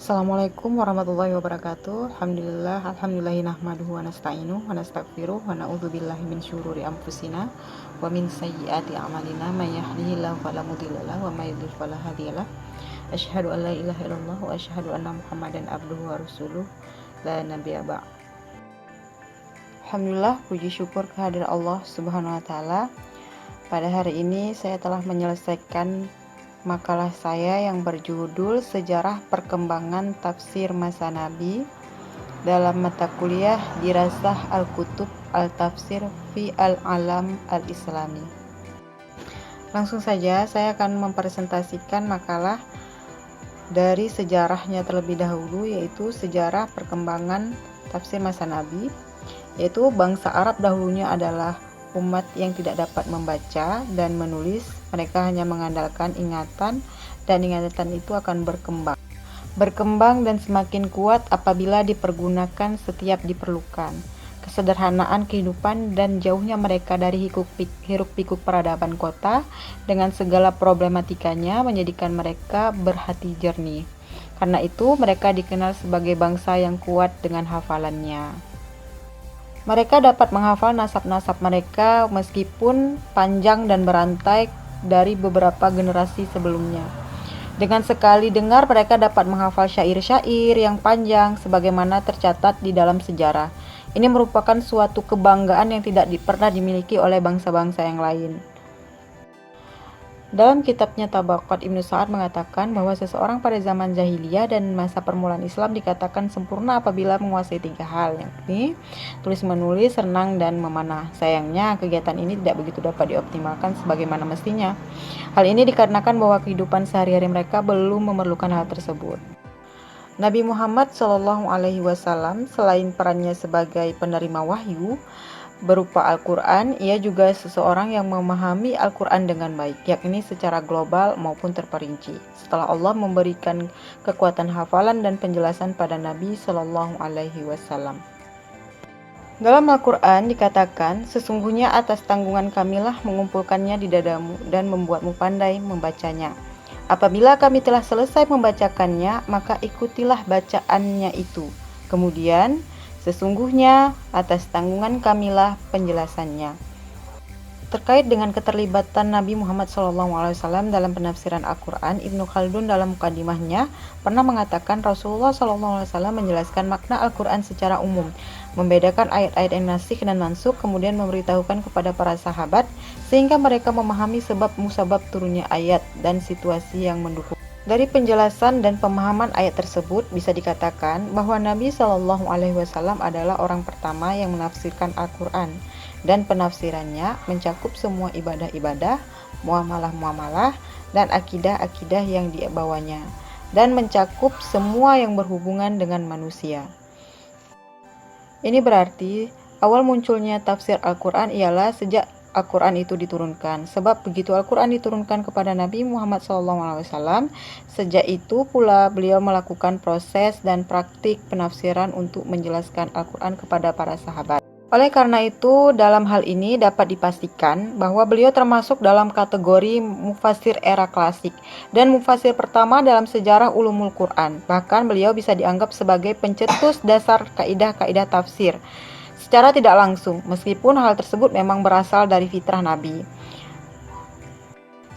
Assalamualaikum warahmatullahi wabarakatuh. Alhamdulillahi nahmaduhu wa nasta'inuhu wa nastaghfiruh wa na'udzubillahi min syururi anfusina wa min sayyiati a'malina may yahdihillahu fala mudhillalah wa may yudhlil fala hadiyalah. Asyhadu an la ilaha illallah wa asyhadu anna Muhammadan abduhu wa rasuluh la nabiyya ba'd. Alhamdulillah, puji syukur kehadirat Allah Subhanahu wa taala. Pada hari ini saya telah menyelesaikan makalah saya yang berjudul Sejarah Perkembangan Tafsir Masa Nabi dalam mata kuliah Dirasah Al-Kutub Al-Tafsir fi Al-Alam Al-Islami. Langsung saja saya akan mempresentasikan makalah dari sejarahnya terlebih dahulu, yaitu sejarah perkembangan tafsir masa Nabi, yaitu bangsa Arab dahulunya adalah umat yang tidak dapat membaca dan menulis. Mereka hanya mengandalkan ingatan, dan ingatan itu akan berkembang dan semakin kuat apabila dipergunakan setiap diperlukan. Kesederhanaan kehidupan dan jauhnya mereka dari hiruk-pikuk peradaban kota dengan segala problematikanya menjadikan mereka berhati jernih. Karena itu mereka dikenal sebagai bangsa yang kuat dengan hafalannya. Mereka dapat menghafal nasab-nasab mereka meskipun panjang dan berantai dari beberapa generasi sebelumnya. Dengan sekali dengar, mereka dapat menghafal syair-syair yang panjang sebagaimana tercatat di dalam sejarah. Ini merupakan suatu kebanggaan yang tidak pernah dimiliki oleh bangsa-bangsa yang lain. Dalam kitabnya Tabaqat, Ibnu Sa'ad mengatakan bahwa seseorang pada zaman jahiliyah dan masa permulaan Islam dikatakan sempurna apabila menguasai 3 hal, yakni tulis-menulis, renang, dan memanah. Sayangnya, kegiatan ini tidak begitu dapat dioptimalkan sebagaimana mestinya. Hal ini dikarenakan bahwa kehidupan sehari-hari mereka belum memerlukan hal tersebut. Nabi Muhammad SAW selain perannya sebagai penerima wahyu berupa Al-Quran, ia juga seseorang yang memahami Al-Quran dengan baik, yakni secara global maupun terperinci. Setelah Allah memberikan kekuatan hafalan dan penjelasan pada Nabi SAW. Dalam Al-Quran dikatakan, sesungguhnya atas tanggungan kamilah mengumpulkannya di dadamu dan membuatmu pandai membacanya. Apabila kami telah selesai membacakannya, maka ikutilah bacaannya itu. Kemudian, sesungguhnya atas tanggungan kamilah penjelasannya. Terkait dengan keterlibatan Nabi Muhammad SAW dalam penafsiran Al-Quran, Ibnu Khaldun dalam mukadimahnya pernah mengatakan Rasulullah SAW menjelaskan makna Al-Quran secara umum, membedakan ayat-ayat yang nasikh dan mansukh, kemudian memberitahukan kepada para sahabat sehingga mereka memahami sebab musabab turunnya ayat dan situasi yang mendukung. Dari penjelasan dan pemahaman ayat tersebut bisa dikatakan bahwa Nabi SAW adalah orang pertama yang menafsirkan Al-Quran, dan penafsirannya mencakup semua ibadah-ibadah, muamalah-muamalah, dan akidah-akidah yang dibawanya, dan mencakup semua yang berhubungan dengan manusia. Ini berarti awal munculnya tafsir Al-Quran ialah sejak Al-Quran itu diturunkan. Sebab begitu Al-Quran diturunkan kepada Nabi Muhammad SAW, sejak itu pula beliau melakukan proses dan praktik penafsiran untuk menjelaskan Al-Quran kepada para sahabat. Oleh karena itu, dalam hal ini dapat dipastikan bahwa beliau termasuk dalam kategori mufasir era klasik dan mufasir pertama dalam sejarah ulumul Quran. Bahkan beliau bisa dianggap sebagai pencetus dasar kaidah-kaidah tafsir secara tidak langsung, meskipun hal tersebut memang berasal dari fitrah Nabi.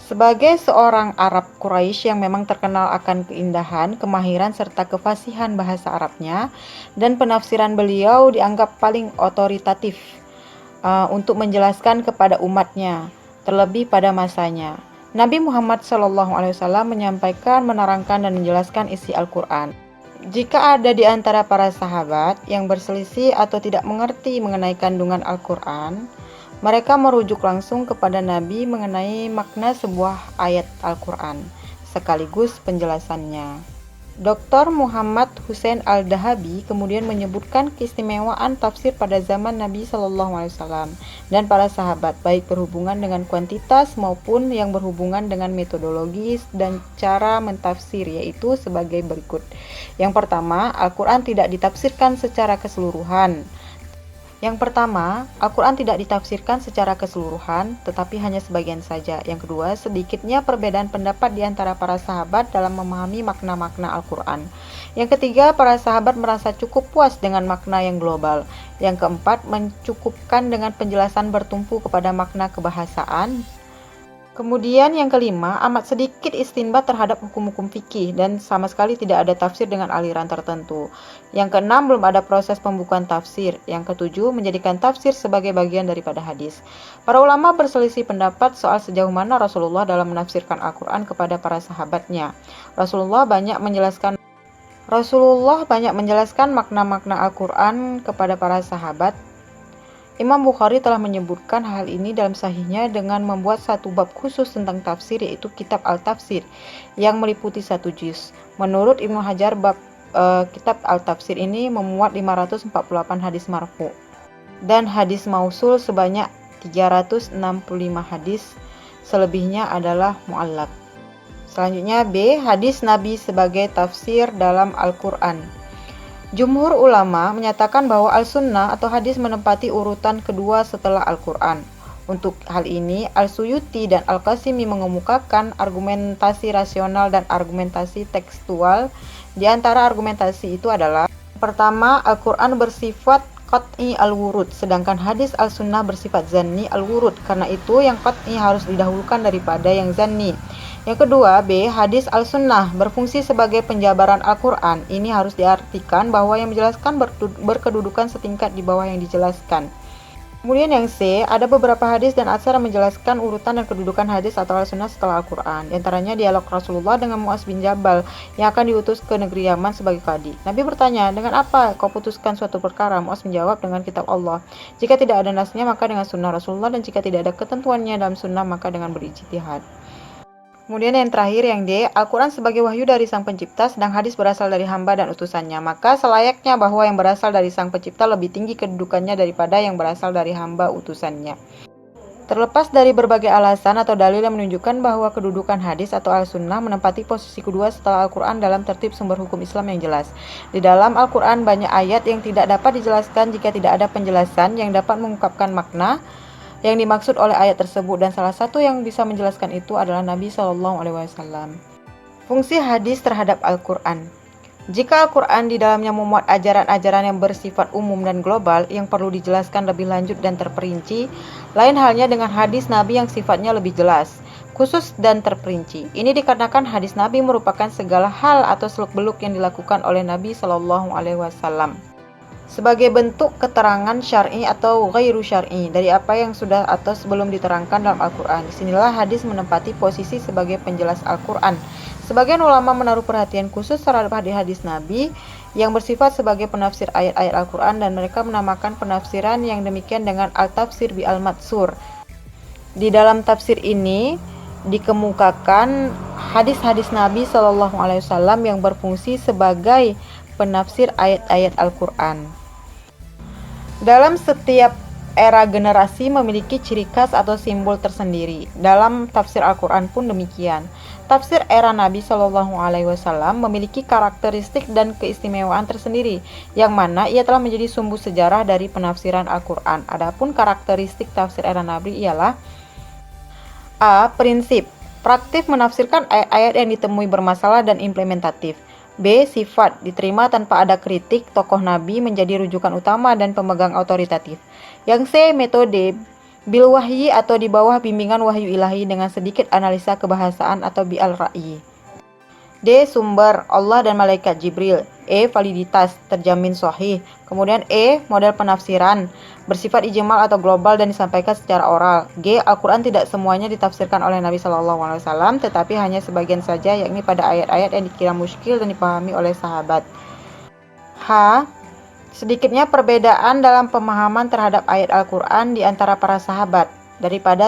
Sebagai seorang Arab Quraisy yang memang terkenal akan keindahan, kemahiran, serta kefasihan bahasa Arabnya, dan penafsiran beliau dianggap paling otoritatif untuk menjelaskan kepada umatnya, terlebih pada masanya. Nabi Muhammad SAW menyampaikan, menerangkan, dan menjelaskan isi Al-Quran. Jika ada di antara para sahabat yang berselisih atau tidak mengerti mengenai kandungan Al-Quran, mereka merujuk langsung kepada Nabi mengenai makna sebuah ayat Al-Quran, sekaligus penjelasannya. Dr. Muhammad Hussein Al-Dahabi kemudian menyebutkan keistimewaan tafsir pada zaman Nabi SAW dan para sahabat, baik berhubungan dengan kuantitas maupun yang berhubungan dengan metodologis dan cara mentafsir, yaitu sebagai berikut. Yang pertama, Al-Quran tidak ditafsirkan secara keseluruhan, Yang pertama, Al-Quran tidak ditafsirkan secara keseluruhan, tetapi hanya sebagian saja. Yang kedua, sedikitnya perbedaan pendapat di antara para sahabat dalam memahami makna-makna Al-Quran. Yang ketiga, para sahabat merasa cukup puas dengan makna yang global. Yang keempat, mencukupkan dengan penjelasan bertumpu kepada makna kebahasaan. Kemudian yang kelima, amat sedikit istinbat terhadap hukum-hukum fikih dan sama sekali tidak ada tafsir dengan aliran tertentu. Yang keenam, belum ada proses pembukuan tafsir. Yang ketujuh, menjadikan tafsir sebagai bagian daripada hadis. Para ulama berselisih pendapat soal sejauh mana Rasulullah dalam menafsirkan Al-Quran kepada para sahabatnya. Rasulullah banyak menjelaskan makna-makna Al-Quran kepada para sahabat. Imam Bukhari telah menyebutkan hal ini dalam sahihnya dengan membuat satu bab khusus tentang tafsir, yaitu Kitab Al-Tafsir yang meliputi 1 juz. Menurut Ibnu Hajar, Kitab Al-Tafsir ini memuat 548 hadis marfu dan hadis mausul sebanyak 365 hadis, selebihnya adalah mu'allaq. Selanjutnya B. Hadis Nabi sebagai tafsir dalam Al-Quran. Jumhur ulama menyatakan bahwa Al-Sunnah atau hadis menempati urutan kedua setelah Al-Quran. Untuk hal ini, Al-Suyuti dan Al-Qasimi mengemukakan argumentasi rasional dan argumentasi tekstual. Di antara argumentasi itu adalah: pertama, Al-Quran bersifat qat'i al-wurud, sedangkan hadis Al-Sunnah bersifat zanni al-wurud. Karena itu, yang qat'i harus didahulukan daripada yang zanni. Yang kedua, B. Hadis Al-Sunnah berfungsi sebagai penjabaran Al-Quran. Ini harus diartikan bahwa yang menjelaskan berkedudukan setingkat di bawah yang dijelaskan. Kemudian yang C, ada beberapa hadis dan atsar yang menjelaskan urutan dan kedudukan hadis atau Al-Sunnah setelah Al-Quran. Di antaranya dialog Rasulullah dengan Mu'adz bin Jabal yang akan diutus ke negeri Yaman sebagai qadi. Nabi bertanya, dengan apa kau putuskan suatu perkara? Mu'adz menjawab, dengan kitab Allah. Jika tidak ada nasnya maka dengan sunnah Rasulullah, dan jika tidak ada ketentuannya dalam sunnah maka dengan berijtihad. Kemudian yang terakhir yang D, Al-Quran sebagai wahyu dari Sang Pencipta, sedang hadis berasal dari hamba dan utusannya. Maka selayaknya bahwa yang berasal dari Sang Pencipta lebih tinggi kedudukannya daripada yang berasal dari hamba utusannya. Terlepas dari berbagai alasan atau dalil yang menunjukkan bahwa kedudukan hadis atau Al-Sunnah menempati posisi kedua setelah Al-Quran dalam tertib sumber hukum Islam yang jelas. Di dalam Al-Quran banyak ayat yang tidak dapat dijelaskan jika tidak ada penjelasan yang dapat mengungkapkan makna yang dimaksud oleh ayat tersebut, dan salah satu yang bisa menjelaskan itu adalah Nabi SAW. Fungsi hadis terhadap Al-Quran. Jika Al-Quran di dalamnya memuat ajaran-ajaran yang bersifat umum dan global yang perlu dijelaskan lebih lanjut dan terperinci, lain halnya dengan hadis Nabi yang sifatnya lebih jelas, khusus dan terperinci. Ini dikarenakan hadis Nabi merupakan segala hal atau seluk-beluk yang dilakukan oleh Nabi SAW sebagai bentuk keterangan syar'i atau ghairu syar'i dari apa yang sudah atau sebelum diterangkan dalam Al-Quran. Disinilah hadis menempati posisi sebagai penjelas Al-Quran. Sebagian ulama menaruh perhatian khusus terhadap hadis Nabi yang bersifat sebagai penafsir ayat-ayat Al-Quran, dan mereka menamakan penafsiran yang demikian dengan Al-Tafsir bi Al-Matsur. Di dalam tafsir ini dikemukakan hadis-hadis Nabi SAW yang berfungsi sebagai penafsir ayat-ayat Al-Quran. Dalam setiap era generasi memiliki ciri khas atau simbol tersendiri. Dalam tafsir Al-Quran pun demikian. Tafsir era Nabi SAW memiliki karakteristik dan keistimewaan tersendiri, yang mana ia telah menjadi sumbu sejarah dari penafsiran Al-Quran. Adapun karakteristik tafsir era Nabi ialah: A. Prinsip. Praktik menafsirkan ayat-ayat yang ditemui bermasalah dan implementatif. B. Sifat, diterima tanpa ada kritik, tokoh Nabi menjadi rujukan utama dan pemegang otoritatif. Yang C. Metode, bil wahyi atau di bawah bimbingan wahyu ilahi dengan sedikit analisa kebahasaan atau bi al-ra'yi. D. Sumber, Allah dan malaikat Jibril. E. Validitas, terjamin sahih. Kemudian E. Model penafsiran, bersifat ijmal atau global dan disampaikan secara oral. G. Al-Quran tidak semuanya ditafsirkan oleh Nabi SAW, tetapi hanya sebagian saja, yakni pada ayat-ayat yang dikira muskil dan dipahami oleh sahabat. H. Sedikitnya perbedaan dalam pemahaman terhadap ayat Al-Quran di antara para sahabat daripada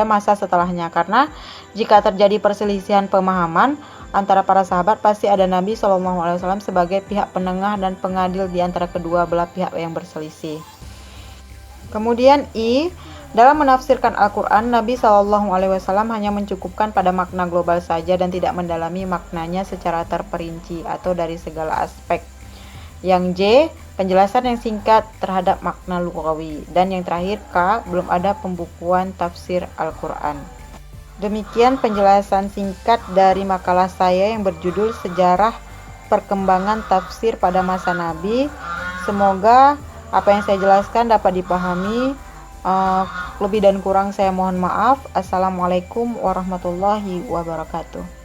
masa setelahnya, karena jika terjadi perselisihan pemahaman antara para sahabat, pasti ada Nabi SAW sebagai pihak penengah dan pengadil di antara kedua belah pihak yang berselisih. Kemudian I. Dalam menafsirkan Al-Quran, Nabi SAW hanya mencukupkan pada makna global saja dan tidak mendalami maknanya secara terperinci atau dari segala aspek. Yang J, penjelasan yang singkat terhadap makna lughawi. Dan yang terakhir K, belum ada pembukuan tafsir Al-Quran. Demikian penjelasan singkat dari makalah saya yang berjudul Sejarah Perkembangan Tafsir pada Masa Nabi. Semoga apa yang saya jelaskan dapat dipahami. Lebih dan kurang saya mohon maaf. Assalamualaikum warahmatullahi wabarakatuh.